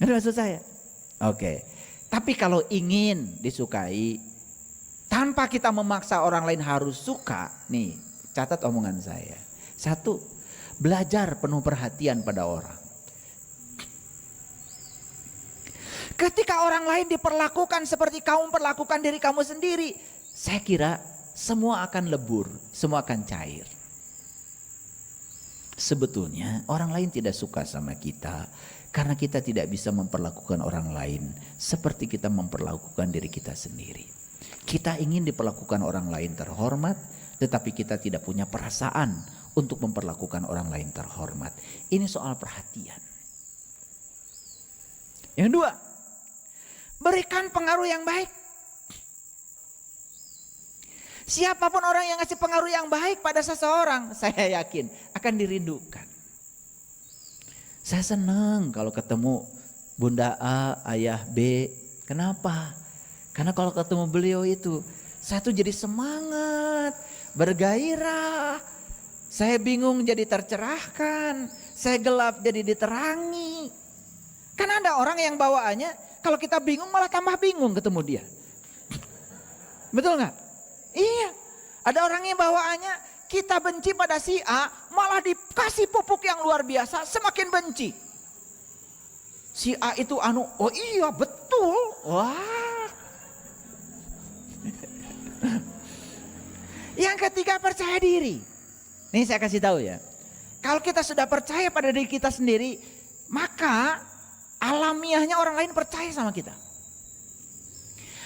Ngerti maksud saya? Oke. Tapi kalau ingin disukai, tanpa kita memaksa orang lain harus suka, nih catat omongan saya. Satu, belajar penuh perhatian pada orang. Ketika orang lain diperlakukan seperti kamu perlakukan diri kamu sendiri, saya kira semua akan lebur, semua akan cair. Sebetulnya orang lain tidak suka sama kita karena kita tidak bisa memperlakukan orang lain seperti kita memperlakukan diri kita sendiri. Kita ingin diperlakukan orang lain terhormat, tetapi kita tidak punya perasaan untuk memperlakukan orang lain terhormat. Ini soal perhatian. Yang kedua, berikan pengaruh yang baik. Siapapun orang yang ngasih pengaruh yang baik pada seseorang, saya yakin akan dirindukan. Saya senang kalau ketemu Bunda A, Ayah B. Kenapa? Karena kalau ketemu beliau itu, saya tuh jadi semangat, bergairah. Saya bingung jadi tercerahkan, saya gelap jadi diterangi. Kan ada orang yang bawaannya, kalau kita bingung malah tambah bingung ketemu dia. Betul nggak? Iya, ada orang yang bawaannya kita benci pada si A, malah dikasih pupuk yang luar biasa, semakin benci. Si A itu oh iya betul, wah. Yang ketiga, percaya diri. Nih saya kasih tahu ya, kalau kita sudah percaya pada diri kita sendiri, maka alamiahnya orang lain percaya sama kita.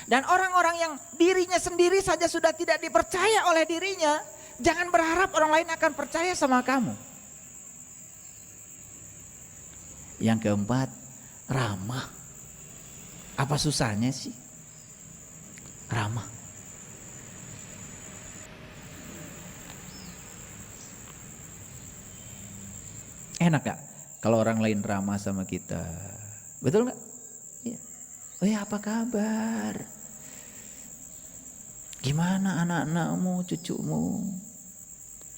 Dan orang-orang yang dirinya sendiri saja sudah tidak dipercaya oleh dirinya, jangan berharap orang lain akan percaya sama kamu. Yang keempat, ramah. Apa susahnya sih? Ramah. Enak gak kalau orang lain ramah sama kita? Betul gak? Iya. Oh ya, apa kabar? Gimana anak-anakmu, cucumu?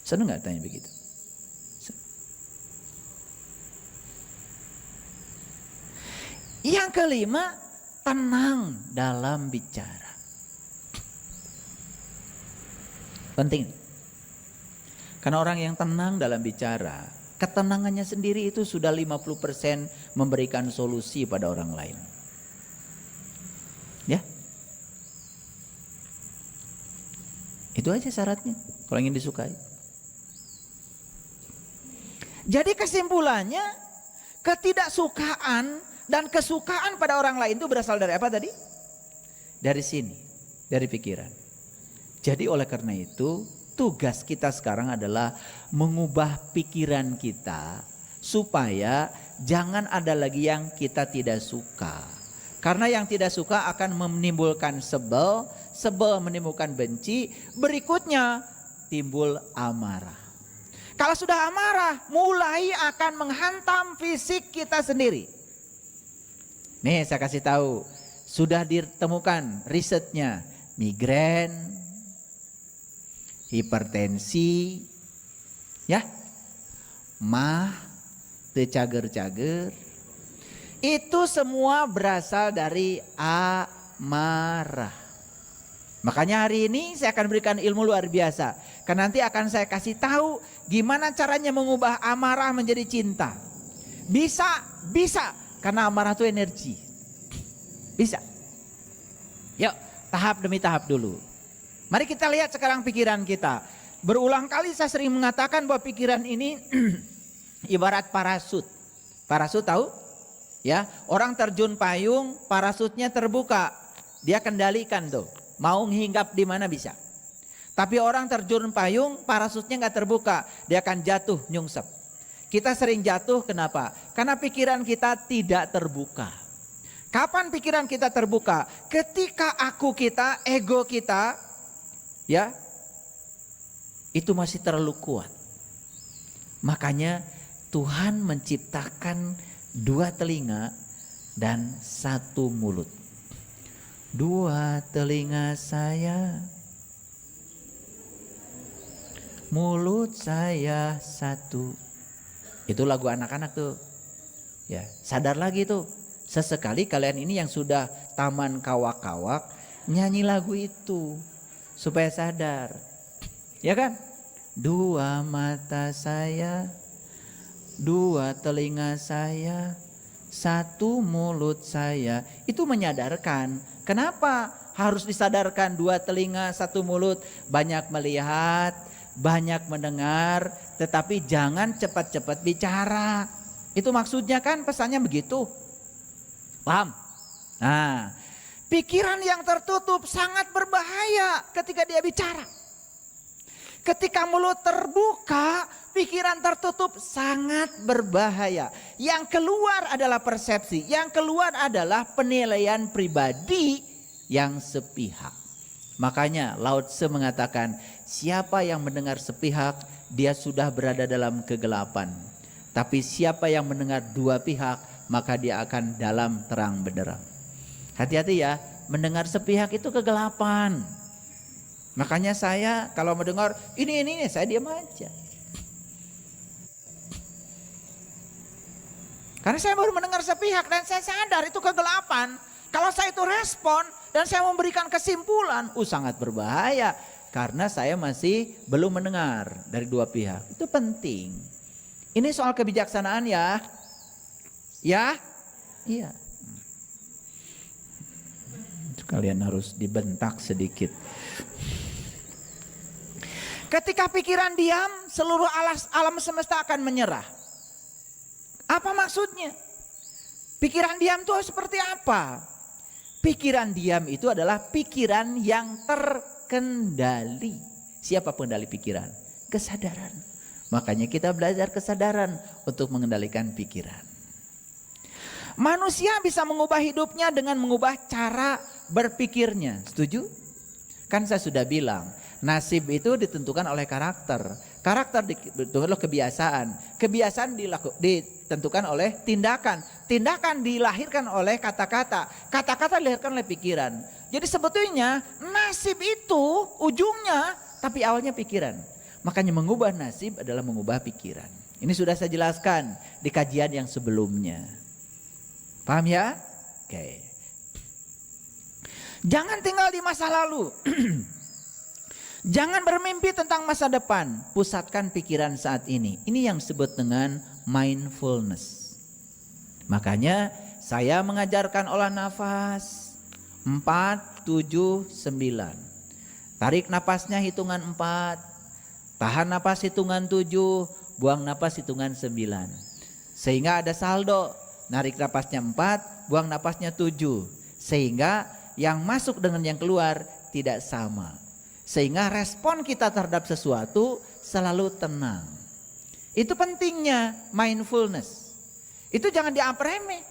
Seneng gak tanya begitu? Yang kelima, tenang dalam bicara. Penting. Karena orang yang tenang dalam bicara, ketenangannya sendiri itu sudah 50% memberikan solusi pada orang lain. Ya. Itu aja syaratnya kalau ingin disukai. Jadi kesimpulannya, ketidaksukaan dan kesukaan pada orang lain itu berasal dari apa tadi? Dari sini, dari pikiran. Jadi oleh karena itu, tugas kita sekarang adalah mengubah pikiran kita supaya jangan ada lagi yang kita tidak suka. Karena yang tidak suka akan menimbulkan sebel, sebel menimbulkan benci, berikutnya timbul amarah. Kalau sudah amarah, mulai akan menghantam fisik kita sendiri. Nih saya kasih tahu, sudah ditemukan risetnya, migrain, hipertensi, ya, mah, tecager-cager. Itu semua berasal dari amarah. Makanya hari ini saya akan berikan ilmu luar biasa. Karena nanti akan saya kasih tahu gimana caranya mengubah amarah menjadi cinta. Bisa. Karena amarah itu energi. Bisa. Yuk, tahap demi tahap dulu. Mari kita lihat sekarang pikiran kita. Berulang kali saya sering mengatakan bahwa pikiran ini ibarat parasut. Parasut tahu? Ya, orang terjun payung, parasutnya terbuka, dia kendalikan tuh, mau hinggap di mana bisa. Tapi orang terjun payung, parasutnya nggak terbuka, dia akan jatuh nyungsep. Kita sering jatuh, kenapa? Karena pikiran kita tidak terbuka. Kapan pikiran kita terbuka? Ketika aku kita, ego kita, ya, itu masih terlalu kuat. Makanya Tuhan menciptakan 2 telinga dan 1 mulut. 2 telinga saya, mulut saya 1. Itu lagu anak-anak tuh. Ya, sadar lagi tuh. Sesekali kalian ini yang sudah taman kawak-kawak, nyanyi lagu itu supaya sadar. Ya kan? Dua mata saya, dua telinga saya, satu mulut saya. Itu menyadarkan. Kenapa harus disadarkan dua telinga, satu mulut? Banyak melihat, banyak mendengar, tetapi jangan cepat-cepat bicara. Itu maksudnya kan, pesannya begitu. Paham? Nah, pikiran yang tertutup sangat berbahaya ketika dia bicara. Ketika mulut terbuka, pikiran tertutup sangat berbahaya. Yang keluar adalah persepsi, yang keluar adalah penilaian pribadi yang sepihak. Makanya Lao Tse mengatakan, siapa yang mendengar sepihak, dia sudah berada dalam kegelapan. Tapi siapa yang mendengar dua pihak, maka dia akan dalam terang benderang. Hati-hati ya, mendengar sepihak itu kegelapan. Makanya saya kalau mendengar ini saya diam aja. Karena saya baru mendengar sepihak dan saya sadar itu kegelapan. Kalau saya itu respon dan saya memberikan kesimpulan, sangat berbahaya. Karena saya masih belum mendengar dari dua pihak. Itu penting. Ini soal kebijaksanaan ya. Ya? Iya. Kalian harus dibentak sedikit. Ketika pikiran diam, seluruh alam semesta akan menyerah. Apa maksudnya? Pikiran diam itu seperti apa? Pikiran diam itu adalah pikiran yang terkendali. Siapa pengendali pikiran? Kesadaran. Makanya kita belajar kesadaran untuk mengendalikan pikiran. Manusia bisa mengubah hidupnya dengan mengubah cara berpikirnya. Setuju? Kan saya sudah bilang, nasib itu ditentukan oleh karakter. Karakter ditentukan oleh kebiasaan. Kebiasaan ditentukan oleh tindakan. Tindakan dilahirkan oleh kata-kata. Kata-kata dilahirkan oleh pikiran. Jadi sebetulnya nasib itu ujungnya, tapi awalnya pikiran. Makanya mengubah nasib adalah mengubah pikiran. Ini sudah saya jelaskan di kajian yang sebelumnya. Paham ya? Oke. Jangan tinggal di masa lalu. Jangan bermimpi tentang masa depan. Pusatkan pikiran saat ini. Ini yang disebut dengan mindfulness. Makanya saya mengajarkan olah nafas 4, 7, 9. Tarik napasnya hitungan 4. Tahan napas hitungan 7. Buang napas hitungan 9. Sehingga ada saldo. Narik napasnya 4, buang napasnya 7. Sehingga yang masuk dengan yang keluar tidak sama. Sehingga respon kita terhadap sesuatu selalu tenang. Itu pentingnya mindfulness. Itu jangan dianggap remeh.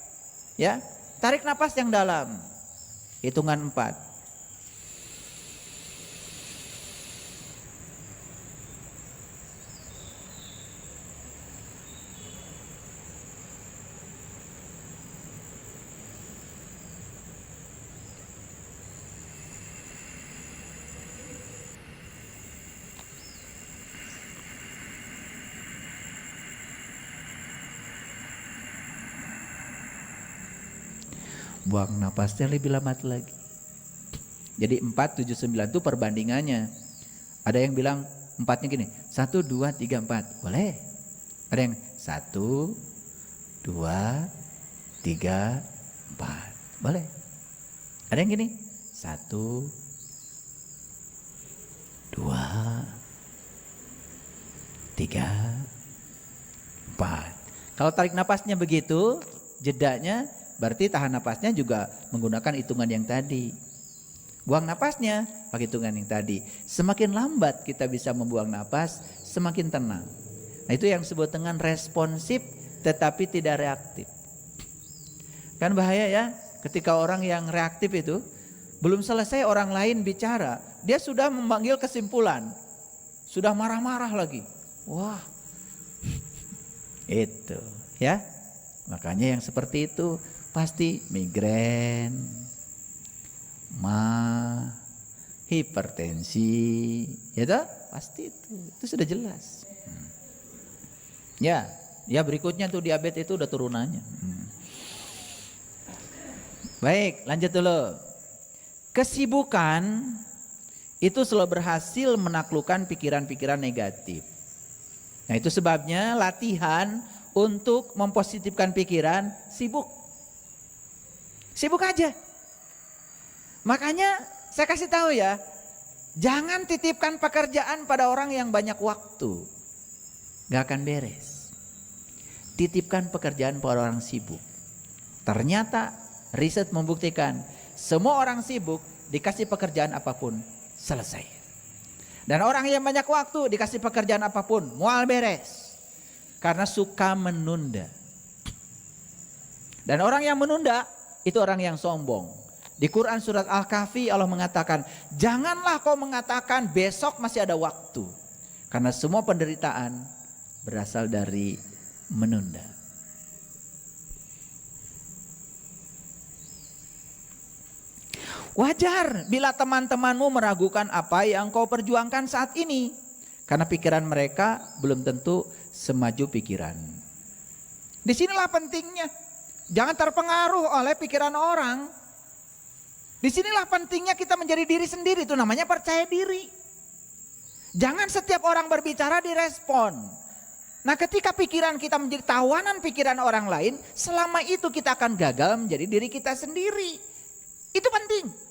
Ya, tarik napas yang dalam. Hitungan 4. Buang napasnya lebih lama lagi. Jadi 4, 7, 9 itu perbandingannya. Ada yang bilang 4-nya gini, 1, 2, 3, 4. Boleh. Ada yang 1, 2, 3, 4. Boleh. Ada yang gini, 1, 2, 3, 4. Kalau tarik napasnya begitu, jedanya berarti tahan napasnya juga menggunakan hitungan yang tadi. Buang napasnya pakai hitungan yang tadi. Semakin lambat kita bisa membuang napas, semakin tenang. Nah itu yang disebut dengan responsif tetapi tidak reaktif. Kan bahaya ya ketika orang yang reaktif itu belum selesai orang lain bicara, dia sudah memanggil kesimpulan. Sudah marah-marah lagi. Wah. Itu ya. Makanya yang seperti itu pasti migrain, hipertensi, ya toh? Pasti itu sudah jelas. Ya berikutnya tuh diabetes itu udah turunannya. Baik, lanjut dulu. Kesibukan itu selalu berhasil menaklukkan pikiran-pikiran negatif. Nah, itu sebabnya latihan untuk mempositifkan pikiran, sibuk. Sibuk aja. Makanya saya kasih tahu ya, jangan titipkan pekerjaan pada orang yang banyak waktu. Gak akan beres. Titipkan pekerjaan pada orang sibuk. Ternyata riset membuktikan semua orang sibuk dikasih pekerjaan apapun selesai. Dan orang yang banyak waktu dikasih pekerjaan apapun mual beres. Karena suka menunda. Dan orang yang menunda itu orang yang sombong. Di Quran surat Al-Kahfi Allah mengatakan, janganlah kau mengatakan besok masih ada waktu. Karena semua penderitaan berasal dari menunda. Wajar bila teman-temanmu meragukan apa yang kau perjuangkan saat ini. Karena pikiran mereka belum tentu semaju pikiran. Disinilah pentingnya. Jangan terpengaruh oleh pikiran orang. Disinilah pentingnya kita menjadi diri sendiri. Itu namanya percaya diri. Jangan setiap orang berbicara direspon. Nah, ketika pikiran kita menjadi tawanan pikiran orang lain, selama itu kita akan gagal menjadi diri kita sendiri. Itu penting.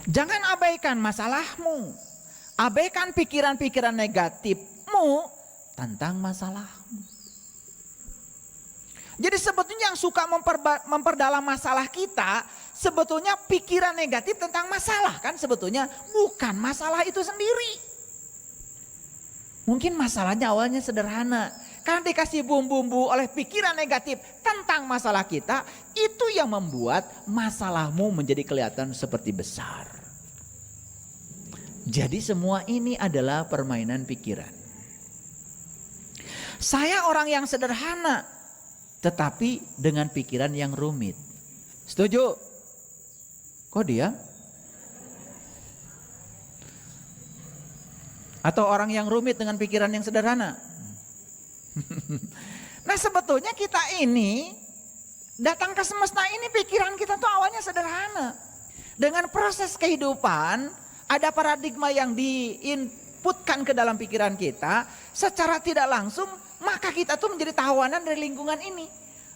Jangan abaikan masalahmu. Abaikan pikiran-pikiran negatifmu tentang masalahmu. Jadi sebetulnya yang suka memperdalam masalah kita, sebetulnya pikiran negatif tentang masalah kan sebetulnya, bukan masalah itu sendiri. Mungkin masalahnya awalnya sederhana. Karena dikasih bumbu-bumbu oleh pikiran negatif tentang masalah kita, itu yang membuat masalahmu menjadi kelihatan seperti besar. Jadi semua ini adalah permainan pikiran. Saya orang yang sederhana, tetapi dengan pikiran yang rumit. Setuju? Kok dia? Atau orang yang rumit dengan pikiran yang sederhana? Nah, sebetulnya kita ini datang ke semesta ini, pikiran kita tuh awalnya sederhana. Dengan proses kehidupan ada paradigma yang diinputkan ke dalam pikiran kita secara tidak langsung, maka kita tuh menjadi tawanan dari lingkungan ini.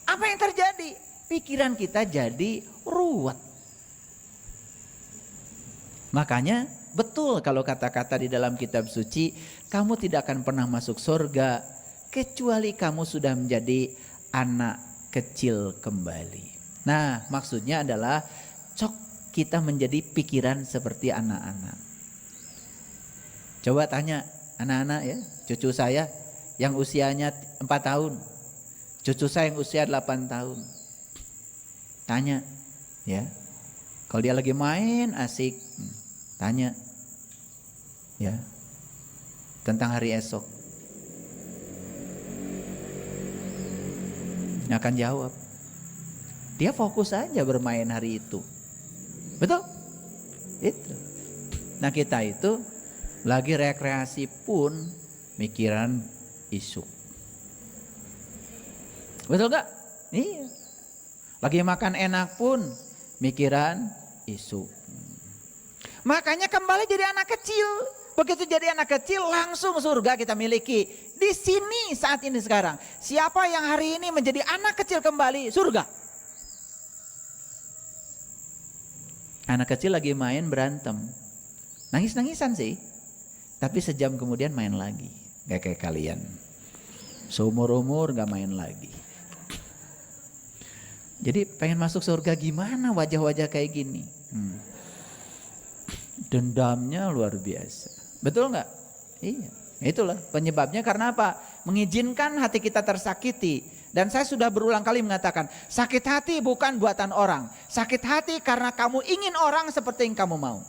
Apa yang terjadi? Pikiran kita jadi ruwet. Makanya betul kalau kata-kata di dalam kitab suci, kamu tidak akan pernah masuk surga kecuali kamu sudah menjadi anak kecil kembali. Nah, maksudnya adalah kita menjadi pikiran seperti anak-anak. Coba tanya anak-anak ya, cucu saya yang usianya 4 tahun, cucu saya yang usia 8 tahun. Tanya ya, kalau dia lagi main asik, tanya ya tentang hari esok. Dia akan jawab. Dia fokus aja bermain hari itu. Betul? Itu. Nah, kita itu lagi rekreasi pun mikiran isu. Betul gak? Iya. Lagi makan enak pun mikiran isu. Makanya kembali jadi anak kecil. Begitu jadi anak kecil langsung surga kita miliki. Di sini saat ini sekarang. Siapa yang hari ini menjadi anak kecil kembali? Surga. Anak kecil lagi main berantem. Nangis-nangisan sih. Tapi sejam kemudian main lagi. Gak kayak kalian. Seumur-umur gak main lagi. Jadi pengen masuk surga gimana wajah-wajah kayak gini. Dendamnya luar biasa. Betul gak? Iya. Itulah penyebabnya karena apa? Mengizinkan hati kita tersakiti. Dan saya sudah berulang kali mengatakan, sakit hati bukan buatan orang. Sakit hati karena kamu ingin orang seperti yang kamu mau.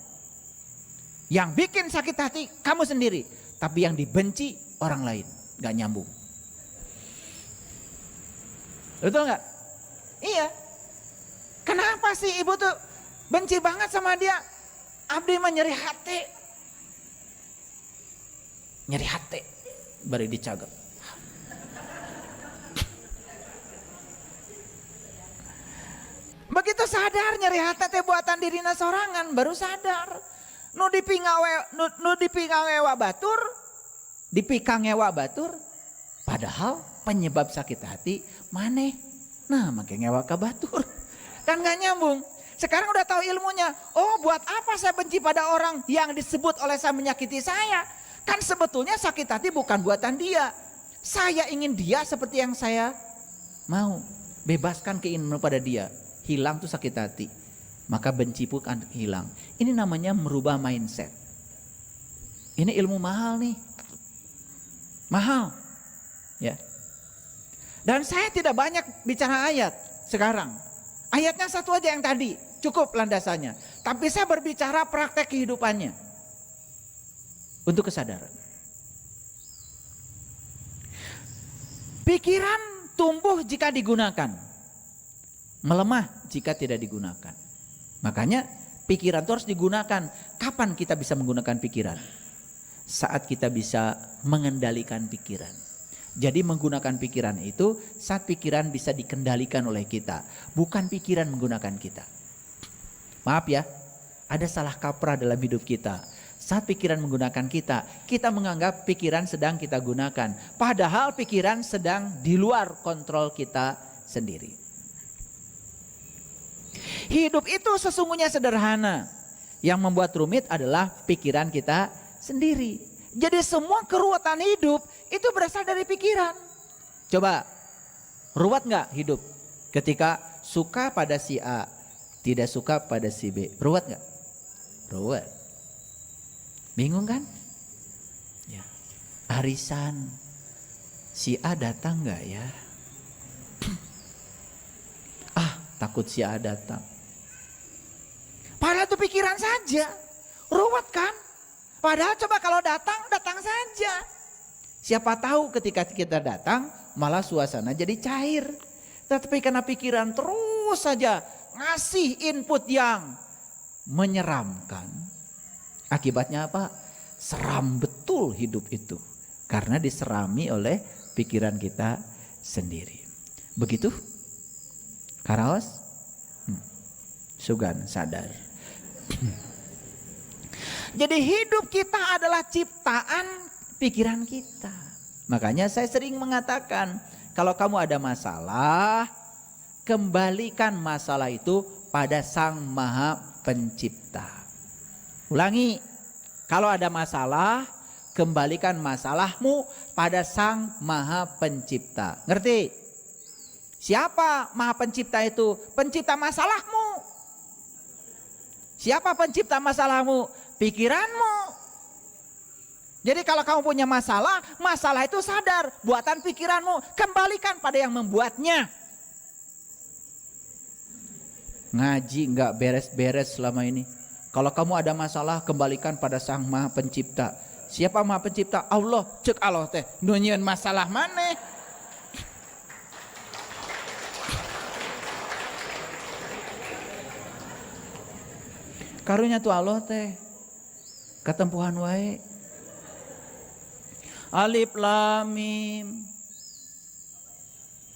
Yang bikin sakit hati kamu sendiri. Tapi yang dibenci orang lain. Gak nyambung. Betul gak? Iya. Kenapa sih ibu tuh benci banget sama dia? Abdi mah nyeri hati. Nyeri hati. Bari dicagap. Itu sadar nyeri hati teh buatan dirina sorangan, baru sadar. Nu dipingawewa batur, dipikangewa batur, padahal penyebab sakit hati maneh. Nah, make ngewa ka batur. Kan gak nyambung. Sekarang udah tahu ilmunya. Oh, buat apa saya benci pada orang yang disebut oleh saya menyakiti saya? Kan sebetulnya sakit hati bukan buatan dia. Saya ingin dia seperti yang saya mau. Bebaskan keinginan pada dia. Hilang tuh sakit hati. Maka benci pun akan hilang. Ini namanya merubah mindset. Ini ilmu mahal nih. Mahal. Ya. Dan saya tidak banyak bicara ayat sekarang. Ayatnya satu aja yang tadi. Cukup landasannya. Tapi saya berbicara praktek kehidupannya. Untuk kesadaran. Pikiran tumbuh jika digunakan. Melemah jika tidak digunakan. Makanya pikiran itu harus digunakan. Kapan kita bisa menggunakan pikiran? Saat kita bisa mengendalikan pikiran. Jadi menggunakan pikiran itu saat pikiran bisa dikendalikan oleh kita. Bukan pikiran menggunakan kita. Maaf ya, ada salah kaprah dalam hidup kita. Saat pikiran menggunakan kita, kita menganggap pikiran sedang kita gunakan. Padahal pikiran sedang di luar kontrol kita sendiri. Hidup itu sesungguhnya sederhana. Yang membuat rumit adalah pikiran kita sendiri. Jadi semua keruwetan hidup itu berasal dari pikiran. Coba, ruwet gak hidup? Ketika suka pada si A, tidak suka pada si B. Ruwet gak? Ruwet. Bingung kan? Ya. Arisan, si A datang gak ya? Takut si A datang. Padahal itu pikiran saja. Ruwet kan? Padahal coba kalau datang, datang saja. Siapa tahu ketika kita datang malah suasana jadi cair. Tetapi karena pikiran terus saja ngasih input yang menyeramkan. Akibatnya apa? Seram betul hidup itu. Karena diserami oleh pikiran kita sendiri. Begitu? Karaos? Sugan sadar. Jadi hidup kita adalah ciptaan pikiran kita. Makanya saya sering mengatakan, kalau kamu ada masalah, kembalikan masalah itu pada Sang Maha Pencipta. Ulangi, kalau ada masalah, kembalikan masalahmu pada Sang Maha Pencipta. Ngerti? Siapa Maha Pencipta itu? Pencipta masalahmu. Siapa pencipta masalahmu? Pikiranmu. Jadi kalau kamu punya masalah, masalah itu sadar, buatan pikiranmu. Kembalikan pada yang membuatnya. Ngaji nggak beres-beres selama ini. Kalau kamu ada masalah, kembalikan pada Sang Maha Pencipta. Siapa Maha Pencipta? Allah. Cek Allah teh. Nunyian masalah mana? Karunya tuh Allah teh ketempuhan wae. Alif Lam Mim.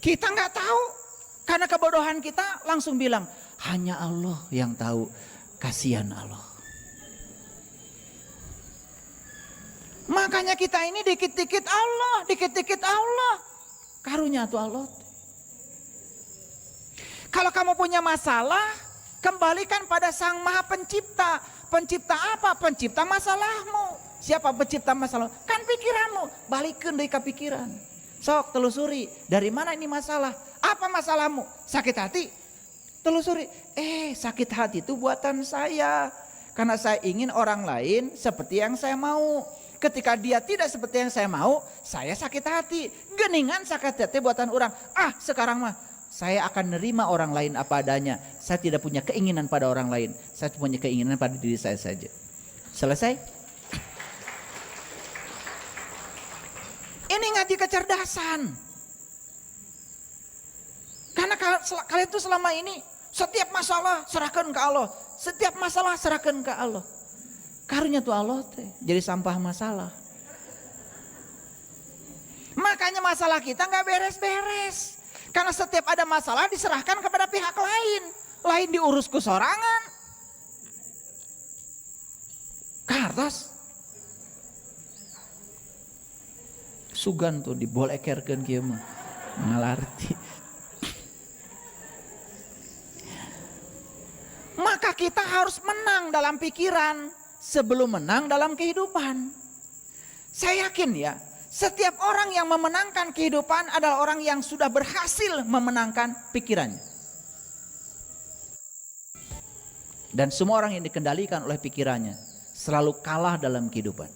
Kita nggak tahu karena kebodohan kita langsung bilang hanya Allah yang tahu. Kasihan Allah. Makanya kita ini dikit-dikit Allah, dikit-dikit Allah. Karunya tuh Allah. Kalau kamu punya masalah, kembalikan pada Sang Maha Pencipta. Pencipta apa? Pencipta masalahmu. Siapa pencipta masalah? Kan pikiranmu. Balikin dari kepikiran. Sok telusuri. Dari mana ini masalah? Apa masalahmu? Sakit hati? Telusuri. Sakit hati itu buatan saya. Karena saya ingin orang lain seperti yang saya mau. Ketika dia tidak seperti yang saya mau, saya sakit hati. Geningan sakit hati buatan orang. Sekarang mah saya akan nerima orang lain apa adanya. Saya tidak punya keinginan pada orang lain. Saya punya keinginan pada diri saya saja. Selesai? Ini ngaji kecerdasan. Karena kalian tuh selama ini setiap masalah serahkan ke Allah. Setiap masalah serahkan ke Allah. Karunya tuh Allah teh jadi sampah masalah. Makanya masalah kita nggak beres-beres. Karena setiap ada masalah diserahkan kepada pihak lain. lain diurusku sorangan. Kartos. Sugan tuh dibolekerkeun kieu mah. Ngalarti. Maka kita harus menang dalam pikiran sebelum menang dalam kehidupan. Saya yakin ya, setiap orang yang memenangkan kehidupan adalah orang yang sudah berhasil memenangkan pikirannya. Dan semua orang yang dikendalikan oleh pikirannya selalu kalah dalam kehidupan.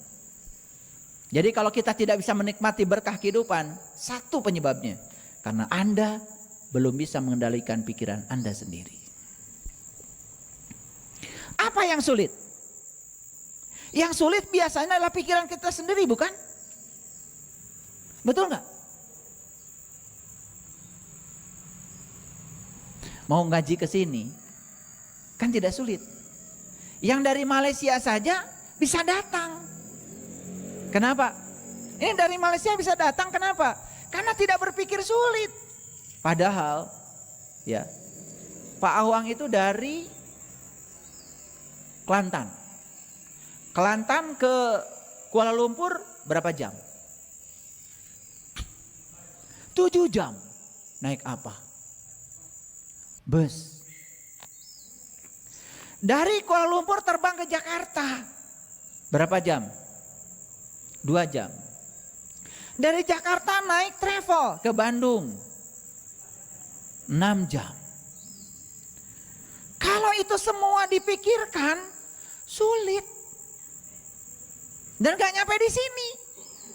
Jadi kalau kita tidak bisa menikmati berkah kehidupan, satu penyebabnya. Karena Anda belum bisa mengendalikan pikiran Anda sendiri. Apa yang sulit? Yang sulit biasanya adalah pikiran kita sendiri, bukan? Betul nggak? Mau ngaji ke sini, kan tidak sulit. Yang dari Malaysia saja bisa datang. Kenapa? Ini dari Malaysia bisa datang, kenapa? Karena tidak berpikir sulit. Padahal, ya, Pak Awang itu dari Kelantan. Kelantan ke Kuala Lumpur berapa jam? 7 jam. Naik apa? Bus. Dari Kuala Lumpur terbang ke Jakarta. Berapa jam? 2 jam. Dari Jakarta naik travel ke Bandung. 6 jam. Kalau itu semua dipikirkan, sulit. Dan gak nyampe di sini.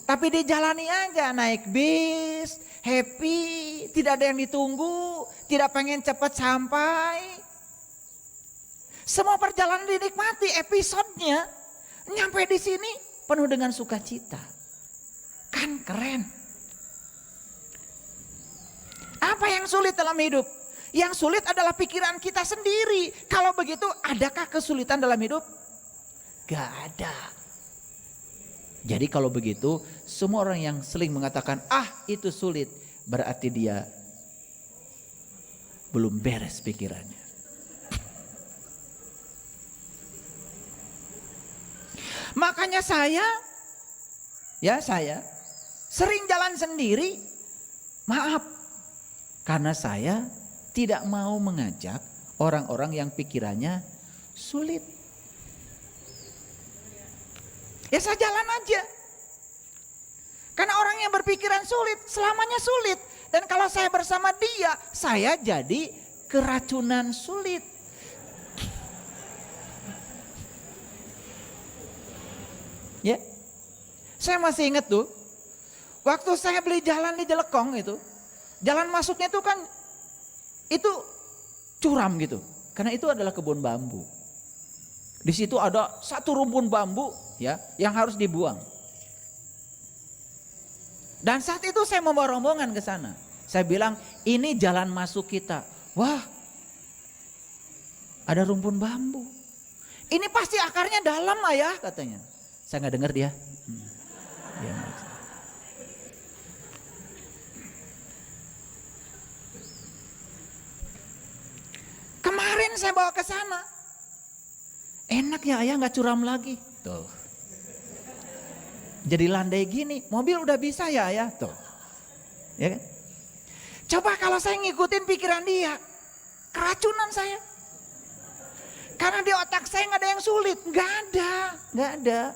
Tapi dijalani aja, naik bis, happy, tidak ada yang ditunggu, tidak pengen cepat sampai. Semua perjalanan dinikmati, episodenya nyampe di sini penuh dengan sukacita. Kan keren. Apa yang sulit dalam hidup? Yang sulit adalah pikiran kita sendiri. Kalau begitu, adakah kesulitan dalam hidup? Gak ada. Jadi kalau begitu, semua orang yang sering mengatakan, itu sulit, berarti dia belum beres pikirannya. Makanya saya sering jalan sendiri, maaf, karena saya tidak mau mengajak orang-orang yang pikirannya sulit. Ya saya jalan aja. Karena orang yang berpikiran sulit, selamanya sulit. Dan kalau saya bersama dia, saya jadi keracunan sulit. Ya, saya masih ingat tuh, waktu saya beli jalan di Jelekong itu, jalan masuknya itu kan, itu curam gitu. Karena itu adalah kebun bambu. Di situ ada satu rumpun bambu ya yang harus dibuang. Dan saat itu saya membawa rombongan ke sana. Saya bilang, ini jalan masuk kita. Wah, ada rumpun bambu. Ini pasti akarnya dalam lah ya katanya. Saya nggak dengar dia. Ya, kemarin saya bawa ke sana. Enak ya ayah, nggak curam lagi. Tuh. Jadi landai gini, mobil udah bisa ya ayah. Tuh. Ya kan? Coba kalau saya ngikutin pikiran dia, keracunan saya. Karena di otak saya nggak ada yang sulit, nggak ada.